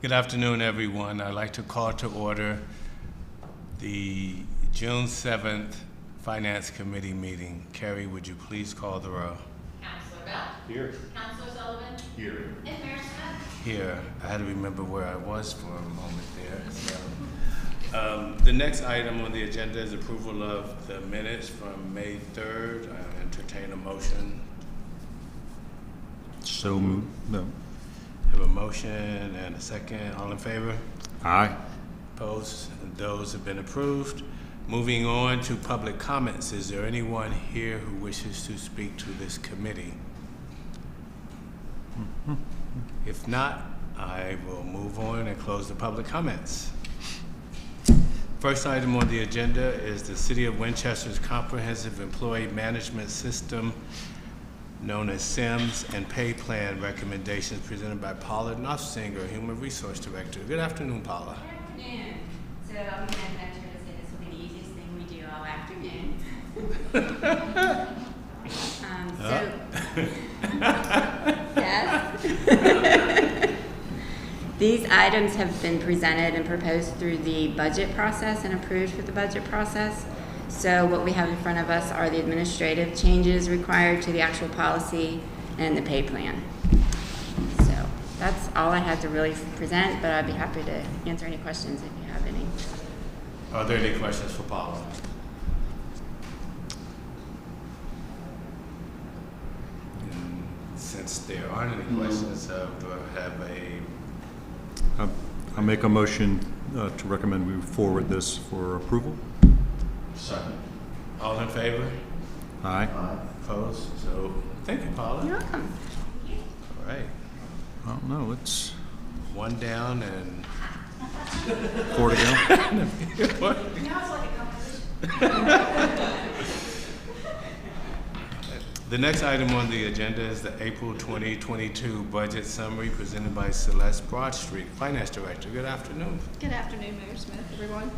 Good afternoon, everyone. I'd like to call to order the June 7th Finance Committee meeting. Carrie, would you please call the roll? Councilor Bell. Here. Councilor Sullivan. Here. And Mayor Smith. Here. I had to remember where I was for a moment there. So, the next item on the agenda is approval of the minutes from May 3rd. I entertain a motion. So moved. No. Have a motion and a second. All in favor? Aye. Opposed? Those have been approved. Moving on to public comments. Is there anyone here who wishes to speak to this committee? If not, I will move on and close the public comments. First item on the agenda is the City of Winchester's Comprehensive Employee Management System, known as SIMS, and pay plan recommendations presented by Paula Nofsinger, Human Resource Director. Good afternoon, Paula. Good afternoon. So I'm going to venture to say this will be the easiest thing we do all afternoon. Yes. These items have been presented and proposed through the budget process and approved for the budget process. So what we have in front of us are the administrative changes required to the actual policy and the pay plan. So that's all I had to really present, but I'd be happy to answer any questions if you have any. Are there any questions for Paula? Since there aren't any questions, do I have a... I make a motion to recommend we forward this for approval. Second. All in favor? Aye. Opposed? So, thank you, Paula. You're welcome. All right. I don't know. It's One down and... 4 to go. Now it's like a competition. The next item on the agenda is the April 2022 budget summary presented by Celeste Broadstreet, Finance Director. Good afternoon. Good afternoon, Mayor Smith, everyone.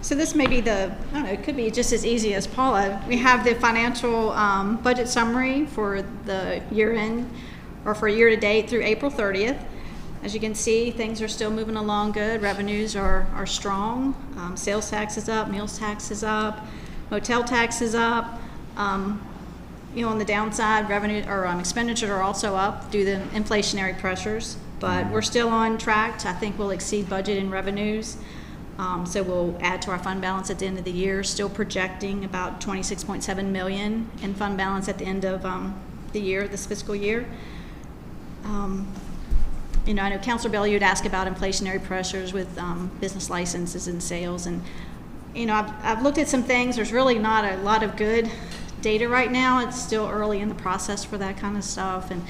So this may be I don't know, it could be just as easy as Paula. We have the financial budget summary for the year end, or for year to date through April 30th. As you can see, things are still moving along good. Revenues are strong. Sales tax is up, meals tax is up, motel tax is up. On the downside, revenue or expenditures are also up due to inflationary pressures, but we're still on track. I think we'll exceed budget in revenues. So we'll add to our fund balance at the end of the year, still projecting about $26.7 million in fund balance at the end of the year, this fiscal year. I know Councilor Bell, you'd ask about inflationary pressures with business licenses and sales, and I've looked at some things. There's really not a lot of good data right now. It's still early in the process for that kind of stuff, and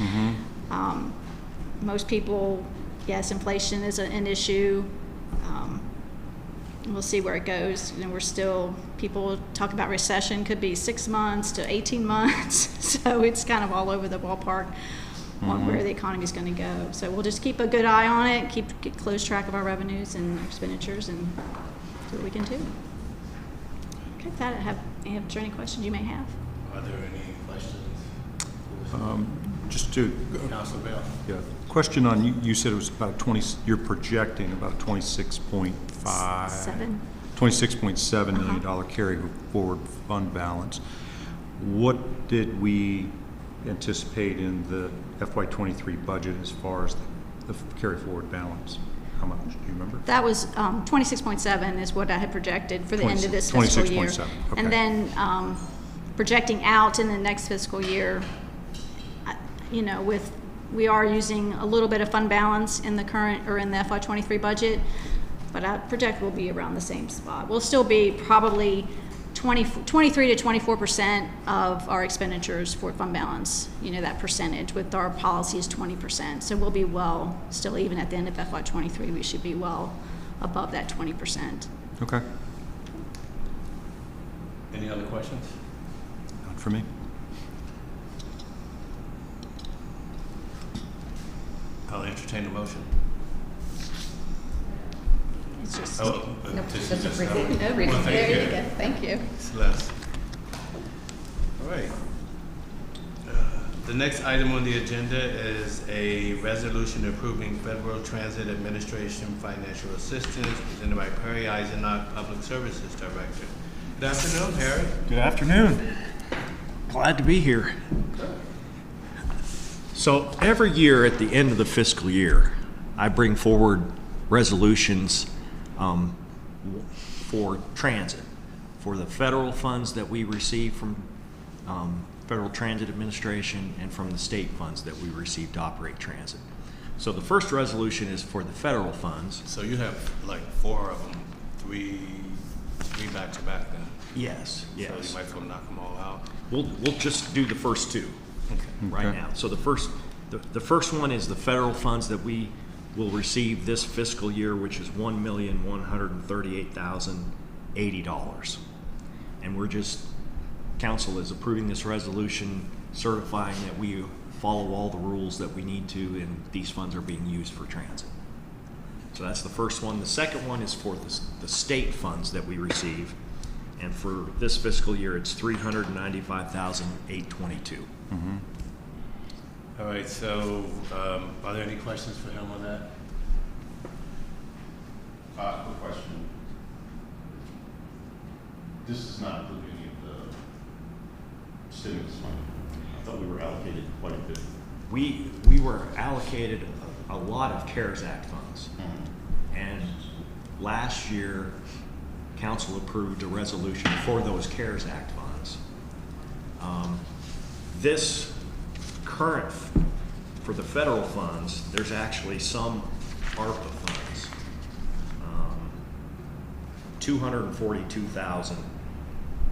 most people, yes, inflation is an issue. We'll see where it goes. People talk about recession, could be 6 months to 18 months. So it's kind of all over the ballpark on where the economy is going to go. So we'll just keep a good eye on it, get close track of our revenues and expenditures, and do what we can do. Okay, with that, answer any questions you may have. Are there any questions? Just to Councilor Bell. yeah, question on you said it was about 20. You're projecting about $26.7 million carry forward fund balance. What did we anticipate in the FY23 budget as far as the carry forward balance? How much do you remember? That was 26.7 is what I had projected for the end of this fiscal year. 26.7, okay. And then projecting out in the next fiscal year, we are using a little bit of fund balance in the current or in the FY23 budget, but I project we'll be around the same spot. We'll still be probably 23 to 24% of our expenditures for fund balance, that percentage. With our policy is 20%. So we'll be still even at the end of FY23, we should be well above that 20%. Okay. Any other questions? Not for me. I'll entertain a motion. It's just, Oh, Nope, this just is just a briefing. well, there thank you go. Thank you. Celeste. All right. The next item on the agenda is a resolution approving Federal Transit Administration financial assistance presented by Perry Eisenach, Public Services Director. Good afternoon, Perry. Good afternoon. Glad to be here. So every year at the end of the fiscal year, I bring forward resolutions for transit, for the federal funds that we receive from Federal Transit Administration and from the state funds that we receive to operate transit. So the first resolution is for the federal funds. So you have like 4 of them, three back to back then. Yes, So you yes. might as well knock them all out. We'll just do the first 2 right Okay. now. So the first one is the federal funds that we will receive this fiscal year, which is $1,138,080. And council is approving this resolution, certifying that we follow all the rules that we need to, and these funds are being used for transit. So that's the first one. The second one is for the state funds that we receive. And for this fiscal year, it's $395,822. All right, so are there any questions for him on that? Quick question. This does not include any of the stimulus money. I thought we were allocated quite a bit. We were allocated a lot of CARES Act funds. And last year, council approved a resolution for those CARES Act funds. This current, for the federal funds, there's actually some ARPA funds. 242,000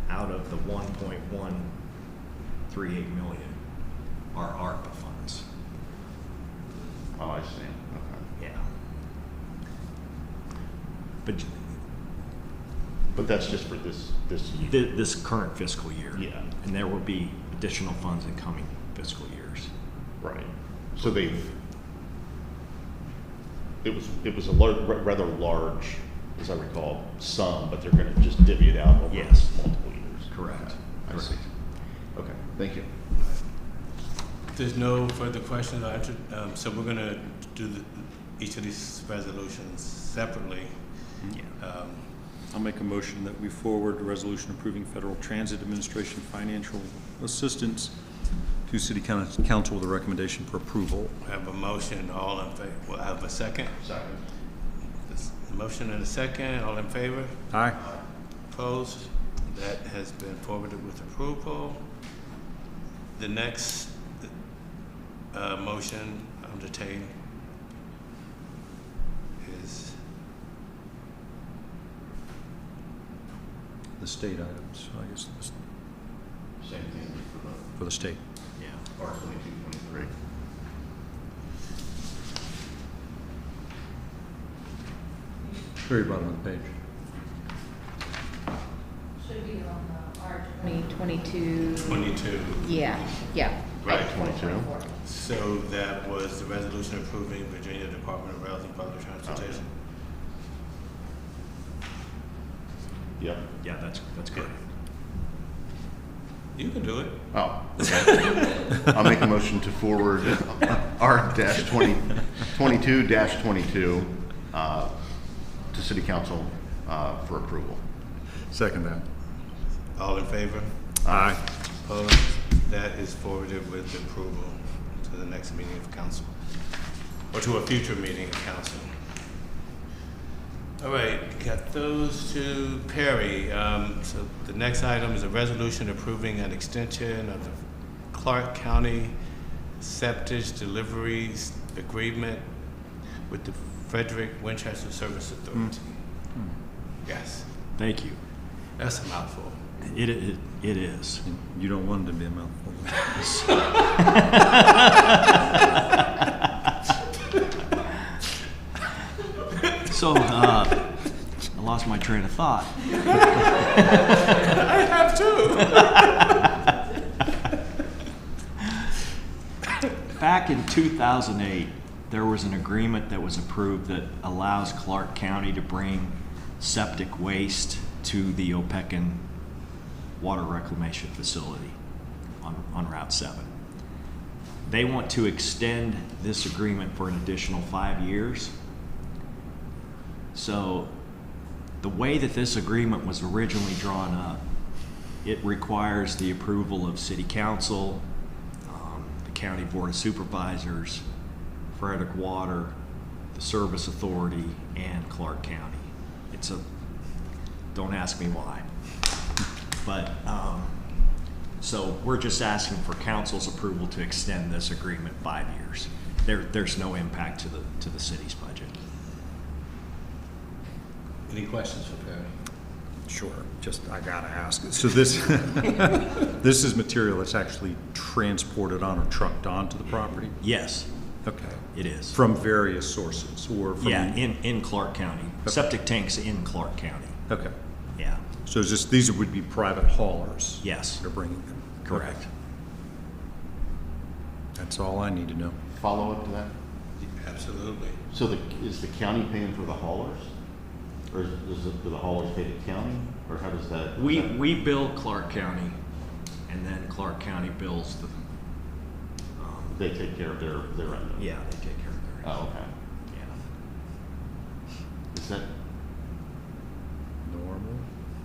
out of the 1.138 million are ARPA funds. Oh, I see. Okay. Yeah. But that's just for this year. This current fiscal year. Yeah. And there will be additional funds in coming fiscal years. Right. So it was a rather large, as I recall, sum, but they're going to just divvy it out over Yes. multiple years. Correct. Okay. I see. Okay. Thank you. If there's no further questions, so we're going to do each of these resolutions separately. Yeah. I'll make a motion that we forward a resolution approving Federal Transit Administration financial assistance to City Council with a recommendation for approval. We have a motion, all in favor. We'll have a second. Second. A motion and a second, all in favor? Aye. Opposed? That has been forwarded with approval. The next motion on the table is The state items, I guess, Same thing for the state. Yeah. for the R2223. Very bottom of the page. Should be on the R 2022. 22. Yeah. Right. 22. So that was the resolution approving Virginia Department of Rails and Public Transportation. Yep. Yeah, that's correct. You can do it. Oh, okay. I'll make a motion to forward R-22-22 to City Council for approval. Second that. All in favor? Aye. Opposed? That is forwarded with approval to the next meeting of council, or to a future meeting of council. All right, got those to Perry. So the next item is a resolution approving an extension of the Clark County septic deliveries agreement with the Frederick Winchester Service Authority. Yes, Thank you. that's a mouthful. It is. You don't want it to be a mouthful. So, I lost my train of thought. I have too. Back in 2008, there was an agreement that was approved that allows Clark County to bring septic waste to the Opequon Water Reclamation Facility on Route 7. They want to extend this agreement for an additional 5 years. So the way that this agreement was originally drawn up, it requires the approval of City Council, the County Board of Supervisors, Frederick Water, the Service Authority, and Clark County. Don't ask me why. But, so we're just asking for council's approval to extend this agreement 5 years. There's no impact to the city's budget. Any questions for Perry? Sure, just, I gotta ask. So this, this is material that's actually transported on or trucked onto the property? Yes, Okay. it is. From various sources or from? Yeah, in Clark County. Septic tanks in Clark County. Okay. Yeah, So is this, these would be private haulers? yes, That are bringing them? correct. Okay. That's all I need to know. Follow up to that? Absolutely. So is the county paying for the haulers? Or do the haulers pay the county? Or how does that? We bill Clark County, and then Clark County bills the, They take care of their end of it? yeah, they take care of their. Oh, okay. Yeah. Is that, Normal?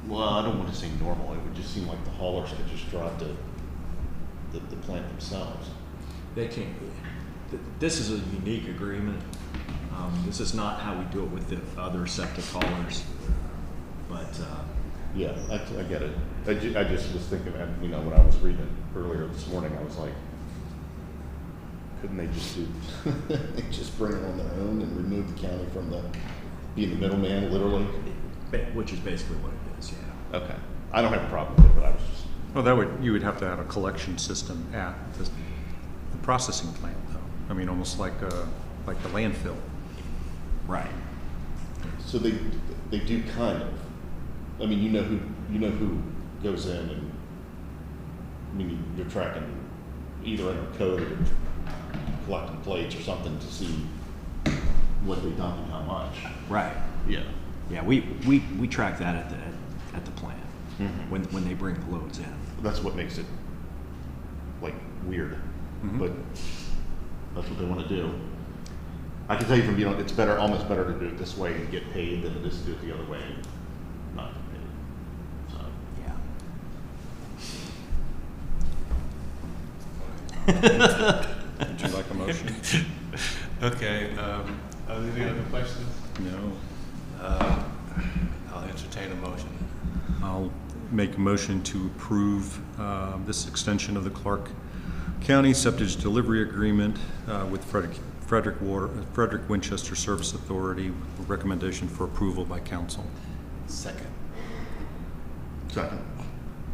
well, I don't want to say normal. It would just seem like the haulers could just drive to the plant themselves. They can't. This is a unique agreement. This is not how we do it with the other septic haulers. But Yeah, I get it. I just was thinking, when I was reading it earlier this morning, I was like, couldn't they just they just bring it on their own and remove the county from being the middleman, literally? which is basically what it is. Yeah. Okay. I don't have a problem with it, but I was just, Well, you would have to have a collection system at the processing plant, though. I mean, almost like the landfill. Right. so they do kind of. I mean, you know who goes in and, I mean, you're tracking either in a code or collecting plates or something to see what they dump and how much. Right. Yeah. Yeah. We track that at the plant when they bring the loads in. That's what makes it like weird, but that's what they want to do. I can tell you from it's almost better to do it this way and get paid than it is to do it the other way and not get paid. So Would you like a motion? Okay, are there any other questions? No. I'll entertain a motion. I'll make a motion to approve this extension of the Clark County Septic Delivery Agreement with Frederick Winchester Service Authority, with recommendation for approval by council. Second. second.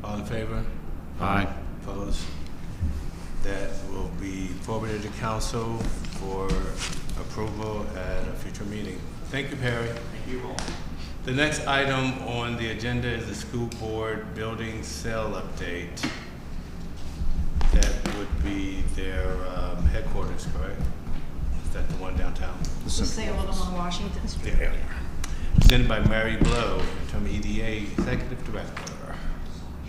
All in favor? Aye. Opposed? That will be forwarded to council for approval at a future meeting. Thank you, Perry. Thank you all. The next item on the agenda is the school board building sale update. That would be their headquarters, correct? Is that the one downtown? The sale of them on Washington Street. Yeah. Presented by Mary Blow, interim EDA Executive Director.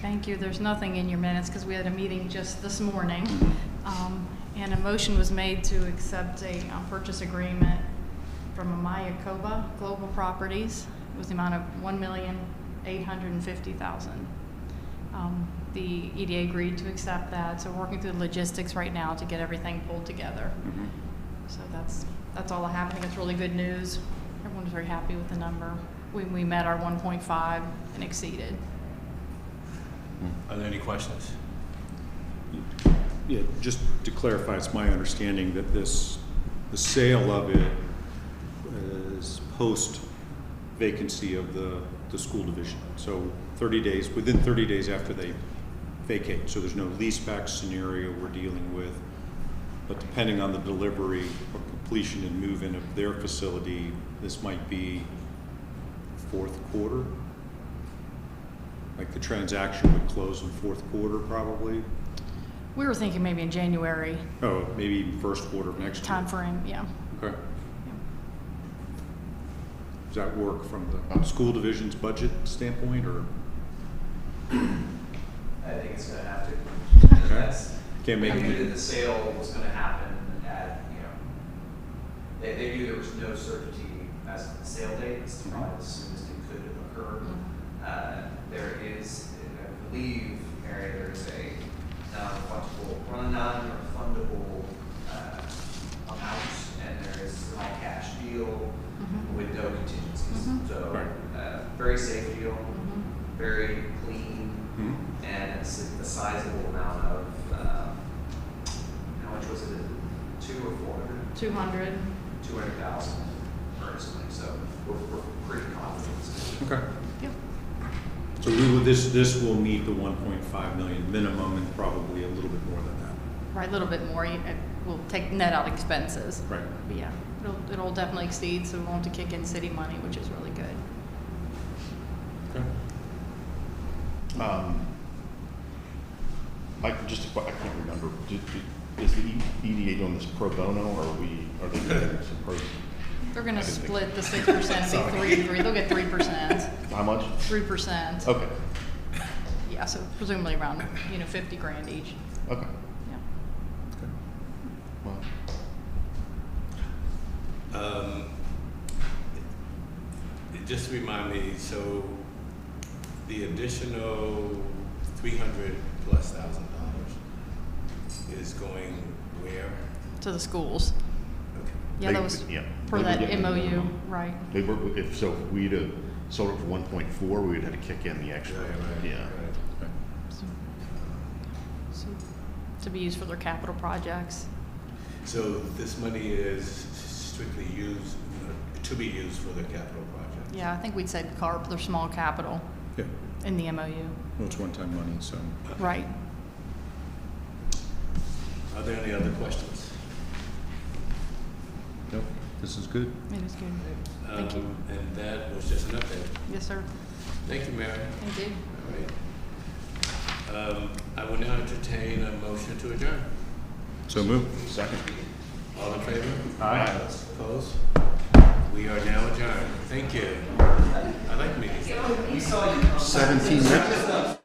Thank you. There's nothing in your minutes because we had a meeting just this morning. And a motion was made to accept a purchase agreement from Amaya Koba Global Properties. It was the amount of $1,850,000. The EDA agreed to accept that, so we're working through the logistics right now to get everything pulled together. So that's all I have. I think it's really good news. Everyone's very happy with the number. We met our 1.5 and exceeded. Are there any questions? Yeah, just to clarify, it's my understanding that the sale of it is post vacancy of the school division. So within 30 days after they vacate. So there's no leaseback scenario we're dealing with. But depending on the delivery or completion and move-in of their facility, this might be fourth quarter. Like the transaction would close in fourth quarter probably. We were thinking maybe in January Oh, maybe even first quarter of next year. timeframe, yeah. Okay. Does that work from the school division's budget standpoint, or? I think it's gonna have to. Can't make They knew it. that the sale was gonna happen at, they knew there was no certainty as to the sale date. It's probably as soon as it could occur. There is, I believe, Mary, there's a non-refundable amount, and there is an all-cash deal with no contingencies. So, very safe deal, very clean, and it's a sizable amount of, how much was it? 200 or 400? 200. 200,000 personally. So we're pretty confident. Okay. Yep. So this will meet the 1.5 million minimum and probably a little bit more than that. Right, a little bit more. We'll take net out expenses. Right. But yeah, it'll definitely exceed, so we won't have to kick in city money, which is really good. Okay. I can't remember. Is the EDA doing this pro bono, or are they doing some pro? They're gonna I didn't think- split the 6%, be 3. They'll get 3%. How much? 3%. Okay. Yeah, so presumably around, 50 grand each. Okay. Yeah. Well, Just remind me, so the additional $300,000+ is going where? To the schools. Okay. Yeah, that was yeah. for They were that getting- MOU, right? They were, if we'd have sold it for 1.4, we would have had to kick in the extra. Yeah. So, to be used for their capital projects. So this money is strictly used, to be used for the capital project? Yeah, I think we'd said CARP, their small capital Yeah. in the MOU. Well, it's one-time money, so. Right. Are there any other questions? Nope. This is good. It is good. Thank you. And that was just an update. Yes, sir. Thank you, Mary. Thank you. All right. I will now entertain a motion to adjourn. So move. Second. All in favor? Aye. Opposed? We are now adjourned. Thank you. I like meetings. 17 minutes.